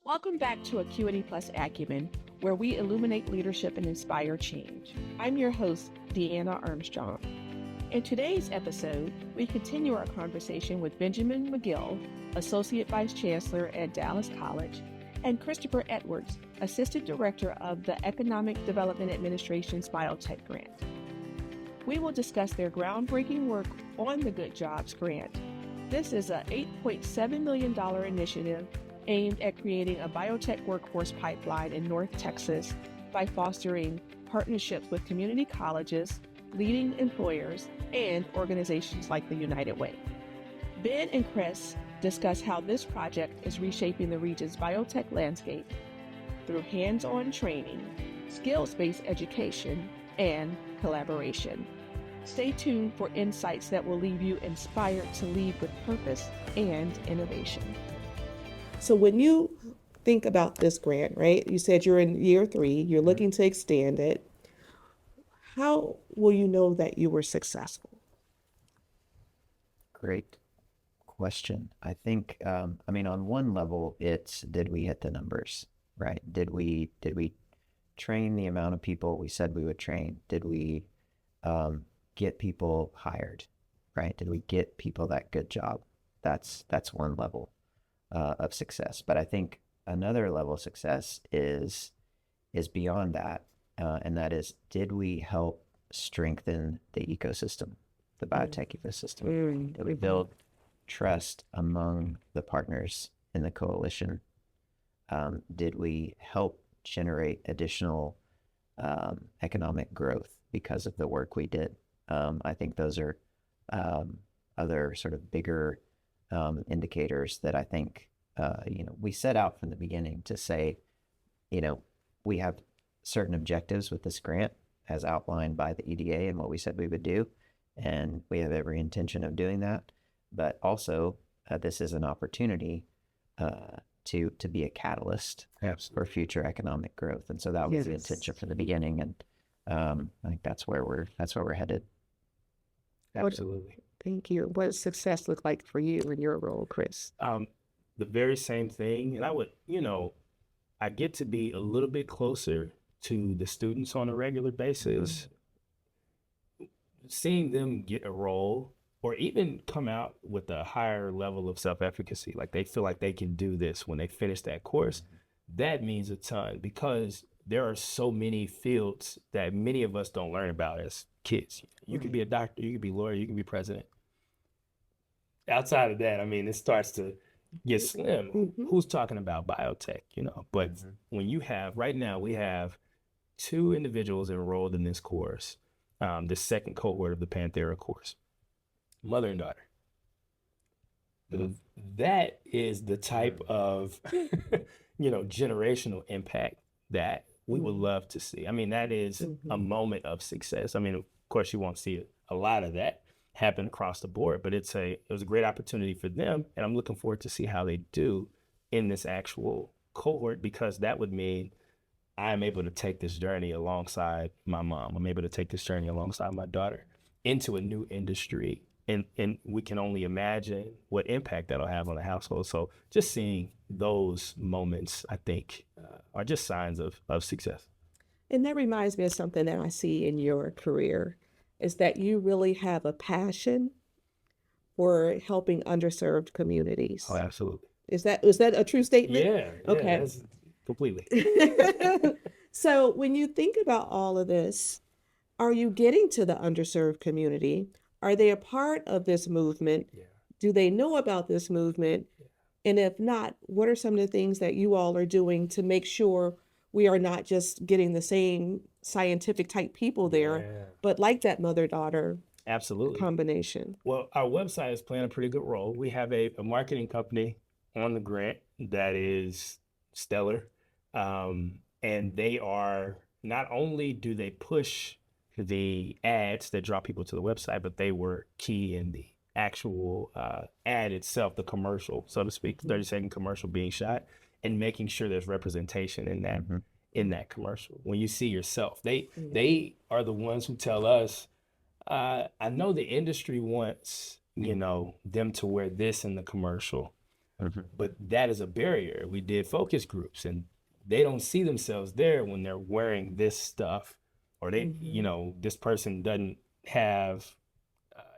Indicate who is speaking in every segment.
Speaker 1: Welcome back to Acuity Plus Acumen, where we illuminate leadership and inspire change. I'm your host, Deanna Armstrong. In today's episode, we continue our conversation with Benjamin Magill, Associate Vice Chancellor at Dallas College, and Christopher Edwards, Assistant Director of the Economic Development Administration's Biotech Grant. We will discuss their groundbreaking work on the Good Jobs Grant. This is an $8.7 million initiative aimed at creating a biotech workforce pipeline in North Texas by fostering partnerships with community colleges, leading employers, and organizations like the United Way. Ben and Chris discuss how this project is reshaping the region's biotech landscape through hands-on training, skills-based education, and collaboration. Stay tuned for insights that will leave you inspired to lead with purpose and innovation. So when you think about this grant, right, you said you're in year 3, you're looking to extend it. How will you know that you were successful?
Speaker 2: Great question. I think, on one level, it's did we hit the numbers, right? Did we train the amount of people we said we would train? Did we get people hired, right? Did we get people that good job? That's one level of success. But I think another level of success is beyond that, and that is, did we help strengthen the ecosystem, the biotech ecosystem? Did we build trust among the partners in the coalition? Did we help generate additional economic growth because of the work we did? I think those are other sort of bigger indicators that I think, we set out from the beginning to say, we have certain objectives with this grant as outlined by the EDA and what we said we would do. And we have every intention of doing that. But also, this is an opportunity to be a catalyst for future economic growth. And so that was the intention from the beginning. And I think that's where we're headed.
Speaker 3: Absolutely.
Speaker 1: Thank you. What does success look like for you in your role, Chris?
Speaker 3: The very same thing. And I would, I get to be a little bit closer to the students on a regular basis, seeing them get a role or even come out with a higher level of self-efficacy. Like they feel like they can do this when they finish that course. That means a ton, because there are so many fields that many of us don't learn about as kids. You could be a doctor, you could be a lawyer, you can be president. Outside of that, it starts to get slim. Who's talking about biotech, But when you have, right now, we have 2 individuals enrolled in this course, the second cohort of the Panthera course, mother and daughter. That is the type of, generational impact that we would love to see. That is a moment of success. Of course, you won't see a lot of that happen across the board, but it was a great opportunity for them. And I'm looking forward to see how they do in this actual cohort, because that would mean I'm able to take this journey alongside my mom. I'm able to take this journey alongside my daughter into a new industry. And we can only imagine what impact that'll have on the household. So just seeing those moments, I think, are just signs of success.
Speaker 1: And that reminds me of something that I see in your career, is that you really have a passion for helping underserved communities.
Speaker 3: Oh, absolutely.
Speaker 1: Is that a true statement?
Speaker 3: Yeah.
Speaker 1: Okay.
Speaker 3: Completely.
Speaker 1: So when you think about all of this, are you getting to the underserved community? Are they a part of this movement?
Speaker 3: Yeah.
Speaker 1: Do they know about this movement? Yeah. And if not, what are some of the things that you all are doing to make sure we are not just getting the same scientific type people there, but like that mother-daughter
Speaker 3: absolutely
Speaker 1: combination?
Speaker 3: Well, our website is playing a pretty good role. We have a marketing company on the grant that is stellar. And they are, not only do they push the ads that draw people to the website, but they were key in the actual ad itself, the commercial, so to speak, 30-second commercial being shot, and making sure there's representation in that in that commercial. When you see yourself, they are the ones who tell us, I know the industry wants, them to wear this in the commercial, But that is a barrier. We did focus groups, and they don't see themselves there when they're wearing this stuff, or they, this person doesn't have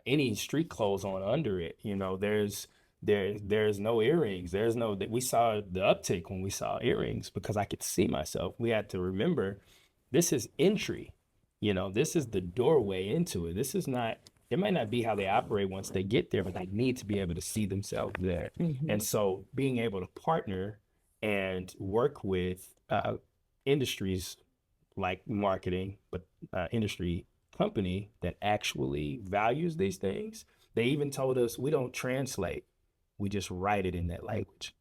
Speaker 3: any street clothes on under it. There's no earrings. We saw the uptick when we saw earrings because I could see myself. We had to remember this is entry. This is the doorway into it. This is not, it might not be how they operate once they get there, but they need to be able to see themselves there. And so being able to partner and work with industries like marketing, but industry company that actually values these things. They even told us we don't translate, we just write it in that language.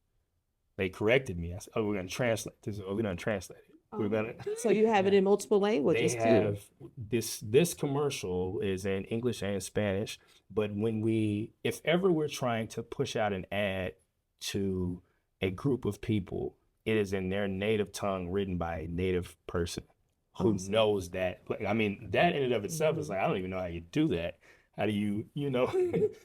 Speaker 3: They corrected me. I said, we're going to translate this. We don't translate it. We're gonna.
Speaker 1: So you have it in multiple languages
Speaker 3: They have this commercial is in English and Spanish, but if ever we're trying to push out an ad to a group of people, it is in their native tongue, written by a native person who knows that. I mean, that in and of itself is like, I don't even know how you do that. How do you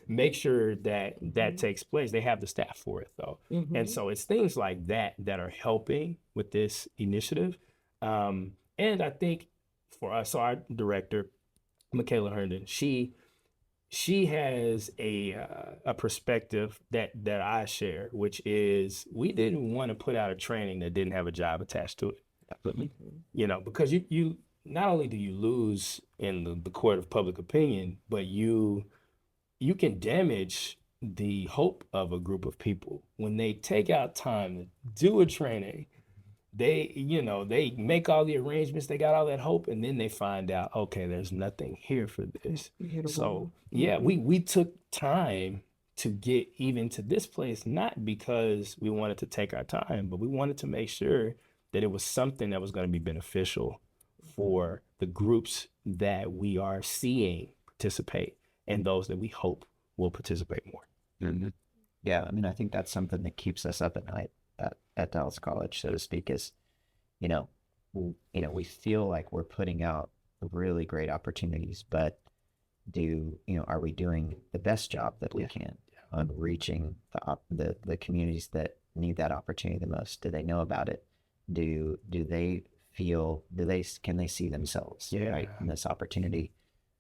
Speaker 3: make sure that takes place? They have the staff for it, though. And so it's things like that are helping with this initiative. And I think for us, so our director, Michaela Herndon, she has a perspective that I share, which is we didn't want to put out a training that didn't have a job attached to it. Because you not only do you lose in the court of public opinion, but you can damage the hope of a group of people when they take out time to do a training. They make all the arrangements, they got all that hope, and then they find out, okay, there's nothing here for this. So we took time to get even to this place, not because we wanted to take our time, but we wanted to make sure that it was something that was going to be beneficial for the groups that we are seeing participate and those that we hope will participate more.
Speaker 2: Yeah, I mean, I think that's something that keeps us up at night at Dallas College, so to speak, is, we feel like we're putting out really great opportunities, but are we doing the best job that we can on reaching the communities that need that opportunity the most? Do they know about it? Do they feel, can they see themselves right in this opportunity?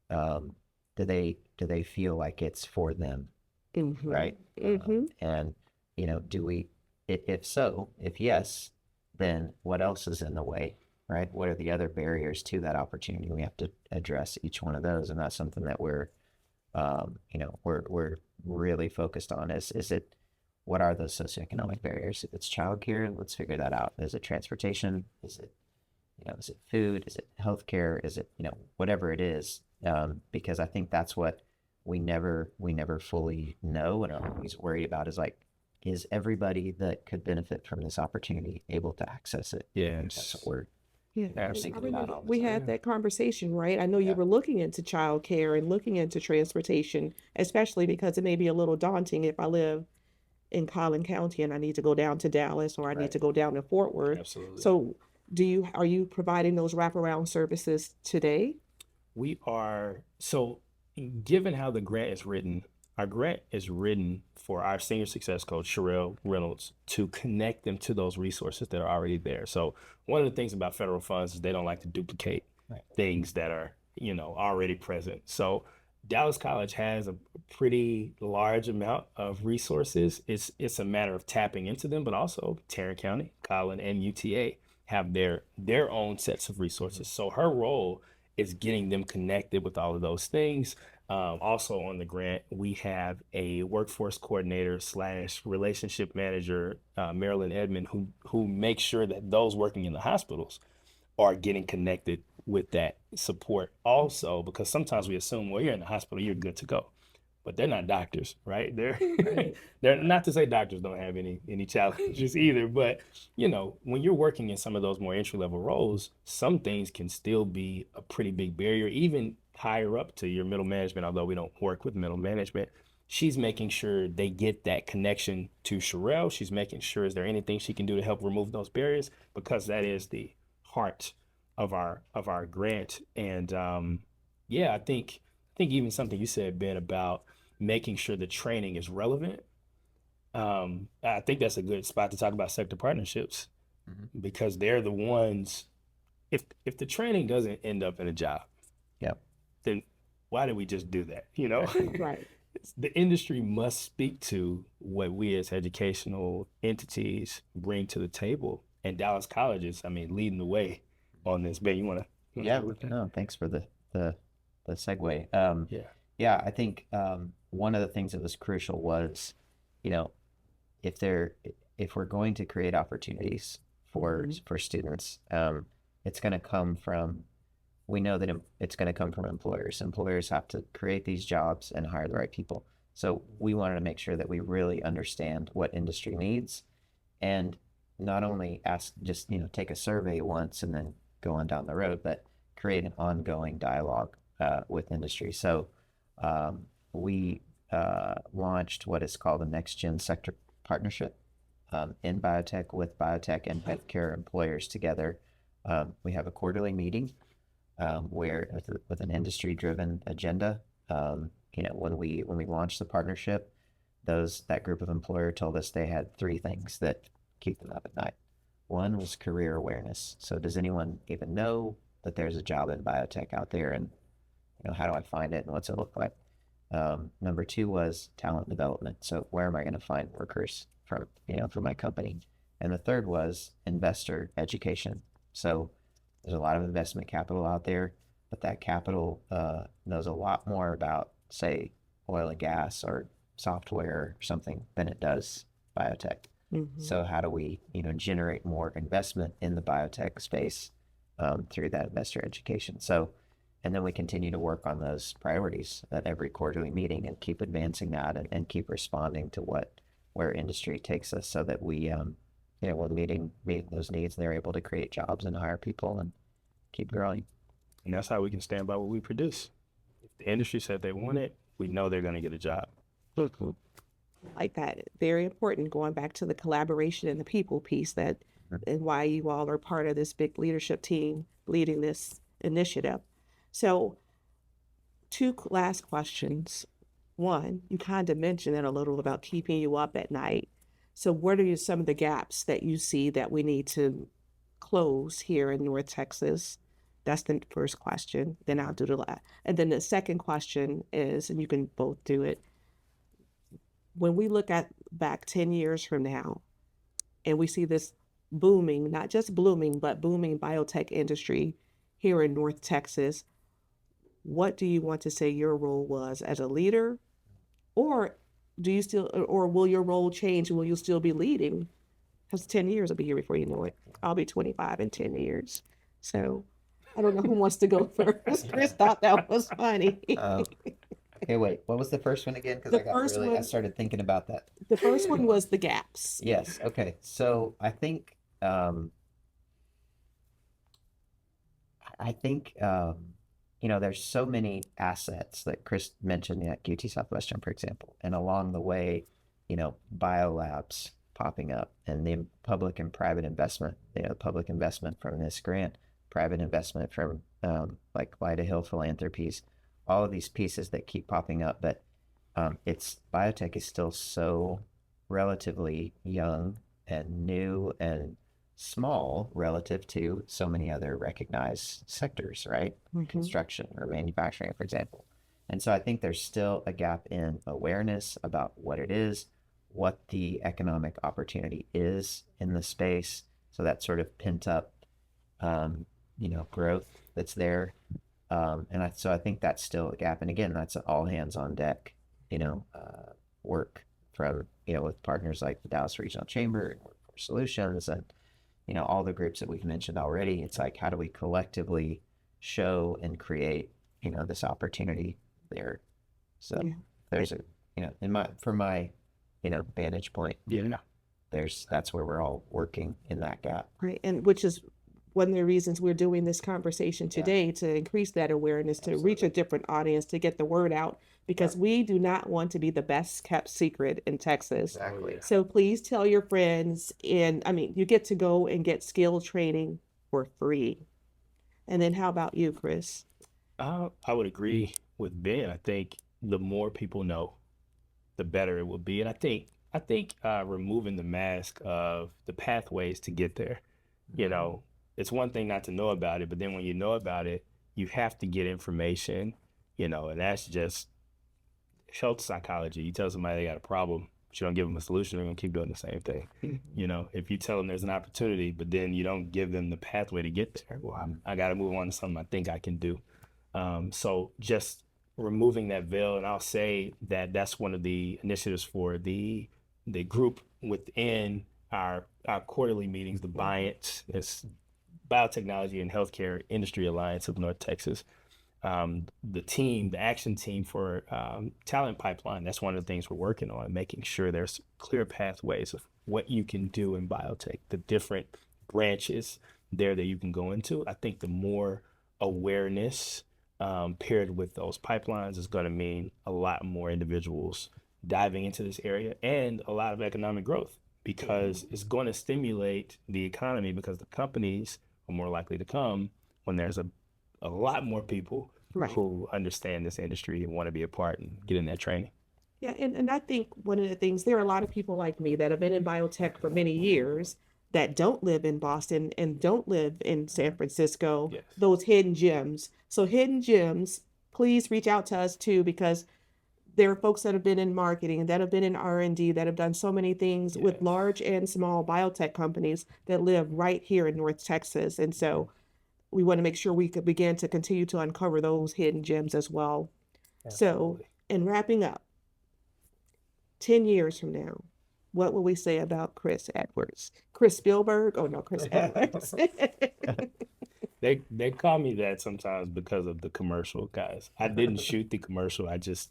Speaker 2: Do they feel like it's for them? Right. And if yes, then what else is in the way, right? What are the other barriers to that opportunity? We have to address each one of those, and that's something that we're really focused on. What are those socioeconomic barriers? If it's childcare, let's figure that out. Is it transportation? Is it food? Is it healthcare? Is it, whatever it is? Because I think that's what we never fully know and are always worried about is everybody that could benefit from this opportunity able to access it?
Speaker 3: Yeah.
Speaker 2: That's what we're
Speaker 1: thinking about. We had that conversation, right? I know you were looking into childcare and looking into transportation, especially because it may be a little daunting if I live in Collin County and I need to go down to Dallas or I need to go down to Fort Worth.
Speaker 3: Absolutely.
Speaker 1: So are you providing those wraparound services today?
Speaker 3: We are. So given how the grant is written, our grant is written for our senior success coach, Sherelle Reynolds, to connect them to those resources that are already there. So one of the things about federal funds is they don't like to duplicate things that are, already present. So Dallas College has a pretty large amount of resources. It's a matter of tapping into them, but also Tarrant County, Collin, and UTA have their own sets of resources. So her role is getting them connected with all of those things. Also on the grant, we have a workforce coordinator / relationship manager, Marilyn Edmond, who makes sure that those working in the hospitals are getting connected with that support also, because sometimes we assume, well, you're in the hospital, you're good to go. But they're not doctors, right? They're not to say doctors don't have any challenges either, but when you're working in some of those more entry-level roles, some things can still be a pretty big barrier, even higher up to your middle management. Although we don't work with middle management, she's making sure they get that connection to Sherelle. She's making sure, is there anything she can do to help remove those barriers, because that is the heart of our grant. And I think even something you said, Ben, about making sure the training is relevant. I think that's a good spot to talk about sector partnerships
Speaker 2: Mhm.
Speaker 3: because they're the ones. If the training doesn't end up in a job,
Speaker 2: Yep.
Speaker 3: then why did we just do that? You know,
Speaker 1: Right.
Speaker 3: the industry must speak to what we as educational entities bring to the table. And Dallas colleges, I mean, leading the way on this. Ben, you want to?
Speaker 2: Yeah. No, thanks for the the segue.
Speaker 3: Yeah.
Speaker 2: Yeah, I think one of the things that was crucial was, you know, if there if we're going to create opportunities for students, it's going to come from we know that it's going to come from employers. Employers have to create these jobs and hire the right people. So we wanted to make sure that we really understand what industry needs and not only ask just take a survey once and then go on down the road, but create an ongoing dialogue with industry. So we launched what is called the Next Gen Sector Partnership in biotech with biotech and healthcare employers together. We have a quarterly meeting where with an industry-driven agenda. When we launched the partnership, that group of employer told us they had three things that keep them up at night. One was career awareness. So does anyone even know that there's a job in biotech out there, and how do I find it and what's it look like? Number two was talent development. So where am I going to find workers for my company? And the third was investor education. So there's a lot of investment capital out there, but that capital knows a lot more about, say, oil and gas or software or something than it does biotech.
Speaker 1: Mm-hmm.
Speaker 2: So how do we, generate more investment in the biotech space through that investor education? So, and then we continue to work on those priorities at every quarterly meeting and keep advancing that and keep responding to where industry takes us so that we, we're meeting those needs and they're able to create jobs and hire people and keep growing.
Speaker 3: And that's how we can stand by what we produce. If the industry said they want it, we know they're going to get a job.
Speaker 1: Like that. Very important. Going back to the collaboration and the people piece and why you all are part of this big leadership team leading this initiative. So, two last questions. One, you kind of mentioned it a little about keeping you up at night. So, what are some of the gaps that you see that we need to close here in North Texas? That's the first question. Then I'll do the last. And then the second question is, and you can both do it. When we look at back 10 years from now, and we see this booming, not just blooming, but booming biotech industry here in North Texas, what do you want to say your role was as a leader? Or or will your role change? Will you still be leading? Because 10 years will be here before you know it. I'll be 25 in 10 years. So I don't know who wants to go first. Chris thought that was funny.
Speaker 2: Okay, wait, what was the first one again? Because I started thinking about that.
Speaker 1: The first one was the gaps.
Speaker 2: Yes. Okay. So I think there's so many assets that Chris mentioned at QT Southwestern, for example, and along the way, biolabs popping up and the public and private investment, public investment from this grant, private investment from like Lyda Hill Philanthropies, all of these pieces that keep popping up. But biotech is still so relatively young and new and small relative to so many other recognized sectors, right?
Speaker 1: Mm-hmm.
Speaker 2: Construction or manufacturing, for example. And so I think there's still a gap in awareness about what it is, what the economic opportunity is in the space. So that sort of pent up, growth that's there. So I think that's still a gap. And again, that's all hands on deck, work from, with partners like the Dallas Regional Chamber and Workforce Solutions and, all the groups that we've mentioned already. It's like, how do we collectively show and create, this opportunity there? So there's from my, vantage point, that's where we're all working in that gap.
Speaker 1: Right. And which is one of the reasons we're doing this conversation today, to increase that awareness, to reach a different audience, to get the word out, because we do not want to be the best kept secret in Texas.
Speaker 2: Exactly.
Speaker 1: So please tell your friends, and you get to go and get skill training for free. And then how about you, Chris?
Speaker 3: I would agree with Ben. I think the more people know, the better it will be. And I think I think removing the mask of the pathways to get there. You know, it's one thing not to know about it, but then when you know about it, you have to get information, and that's just health psychology. You tell somebody they got a problem, but you don't give them a solution, they're going to keep doing the same thing. If you tell them there's an opportunity, but then you don't give them the pathway to get there, well, I got to move on to something I think I can do. So just removing that veil, and I'll say that that's one of the initiatives for the group within our quarterly meetings, the it's Biotechnology and Healthcare Industry Alliance of North Texas. The action team for talent pipeline, that's one of the things we're working on, making sure there's clear pathways of what you can do in biotech, the different branches there that you can go into. I think the more awareness paired with those pipelines is going to mean a lot more individuals diving into this area and a lot of economic growth, because it's going to stimulate the economy, because the companies are more likely to come when there's a lot more people who understand this industry and want to be a part and get in that training.
Speaker 1: Yeah, and I think one of the things, there are a lot of people like me that have been in biotech for many years that don't live in Boston and don't live in San Francisco, those hidden gems. So hidden gems, please reach out to us too, because there are folks that have been in marketing, that have been in R&D, that have done so many things with large and small biotech companies that live right here in North Texas. And so we want to make sure we could begin to continue to uncover those hidden gems as well. Absolutely. So, in wrapping up, 10 years from now, what will we say about Chris Edwards? Chris Spielberg? Oh no, Chris Edwards.
Speaker 3: They call me that sometimes because of the commercial, guys. I didn't shoot the commercial. I just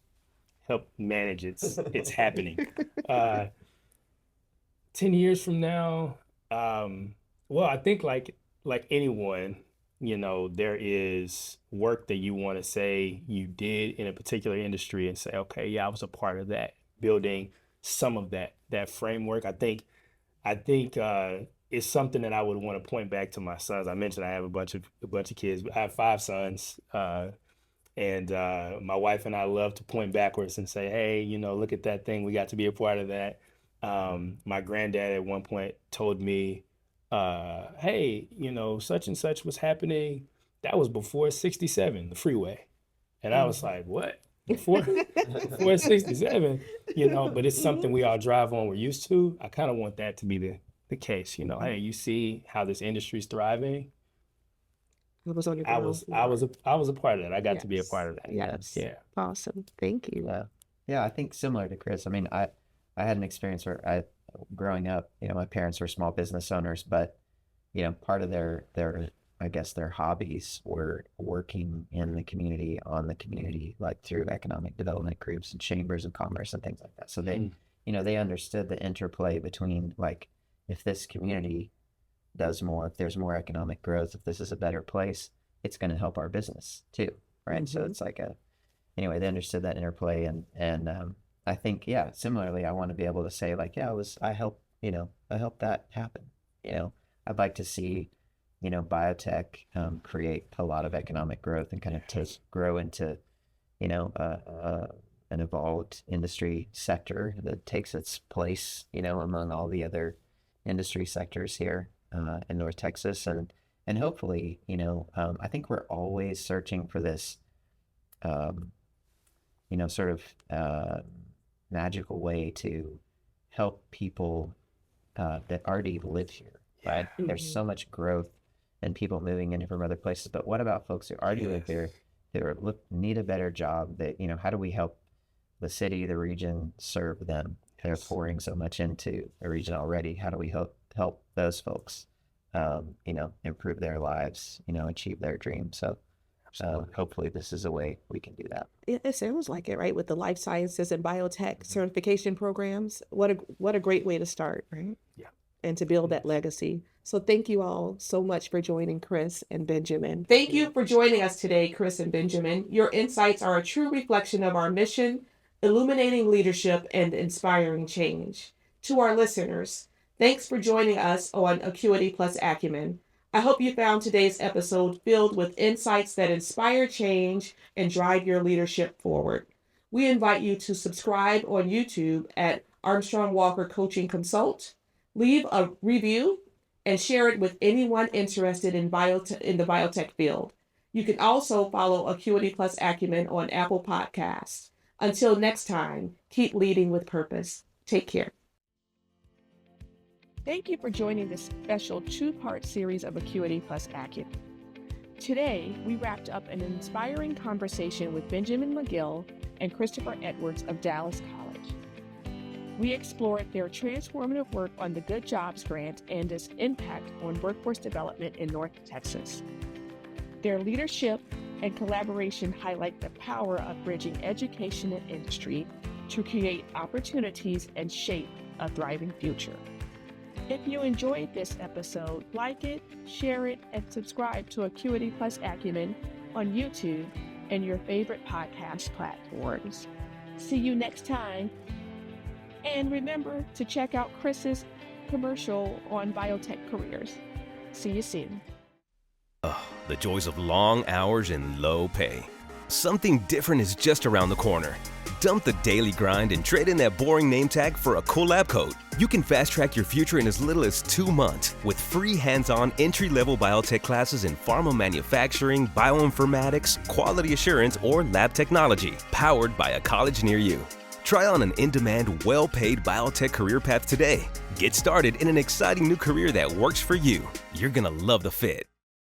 Speaker 3: helped manage it's happening. 10 years from now, well, I think like anyone, there is work that you want to say you did in a particular industry and say, okay, yeah, I was a part of that, building some of that framework. I think it's something that I would want to point back to my sons. I mentioned I have a bunch of kids. I have 5 sons, and my wife and I love to point backwards and say, hey, look at that thing. We got to be a part of that. My granddad at one point told me, hey, such and such was happening. That was before 67, the freeway. And I was like, what? Before 67, but it's something we all drive on, we're used to. I kind of want that to be the case, hey, you see how this industry's thriving.
Speaker 1: I was on your
Speaker 3: I was a part of that. I got to be a part of that.
Speaker 1: Yes.
Speaker 3: Yeah.
Speaker 1: Awesome. Thank you.
Speaker 2: Yeah, I think similar to Chris. I mean, I had an experience where growing up, my parents were small business owners, but part of their I guess their hobbies were working in the community, on the community, like through economic development groups and chambers of commerce and things like that. So they, they understood the interplay between, like, if this community does more, if there's more economic growth, if this is a better place, it's going to help our business too, right? So it's like anyway, they understood that interplay, and I think, similarly, I want to be able to say, like, I helped that happen. I'd like to see, biotech create a lot of economic growth and kind of grow into, an evolved industry sector that takes its place, among all the other industry sectors here in North Texas. And hopefully, I think we're always searching for this, sort of magical way to help people that already live here, right? There's so much growth and people moving in from other places, but what about folks who already live here, who need a better job? That, how do we help the city, the region, serve them? They're pouring so much into a region already. How do we help those folks, improve their lives, achieve their dreams? So hopefully this is a way we can do that.
Speaker 1: It sounds like it, right? With the life sciences and biotech certification programs, what a great way to start, right?
Speaker 3: Yeah.
Speaker 1: And to build that legacy. So thank you all so much for joining Chris and Benjamin. Thank you for joining us today, Chris and Benjamin. Your insights are a true reflection of our mission, illuminating leadership and inspiring change. To our listeners, thanks for joining us on Acuity Acumen. I hope you found today's episode filled with insights that inspire change and drive your leadership forward. We invite you to subscribe on YouTube at Armstrong Walker Coaching Consult. Leave a review and share it with anyone interested in the biotech field. You can also follow Acuity Acumen on Apple Podcasts. Until next time, keep leading with purpose. Take care. Thank you for joining this special two-part series of Acuity Acumen. Today, we wrapped up an inspiring conversation with Benjamin Magill and Christopher Edwards of Dallas College. We explored their transformative work on the Good Jobs Grant and its impact on workforce development in North Texas. Their leadership and collaboration highlight the power of bridging education and industry to create opportunities and shape a thriving future. If you enjoyed this episode, like it, share it, and subscribe to Acuity Acumen on YouTube and your favorite podcast platforms. See you next time. And remember to check out Chris's commercial on biotech careers. See you soon.
Speaker 4: Oh, the joys of long hours and low pay. Something different is just around the corner. Dump the daily grind and trade in that boring name tag for a cool lab coat. You can fast-track your future in as little as 2 months with free hands-on entry-level biotech classes in pharma manufacturing, bioinformatics, quality assurance, or lab technology, powered by a college near you. Try on an in-demand, well-paid biotech career path today. Get started in an exciting new career that works for you. You're gonna love the fit.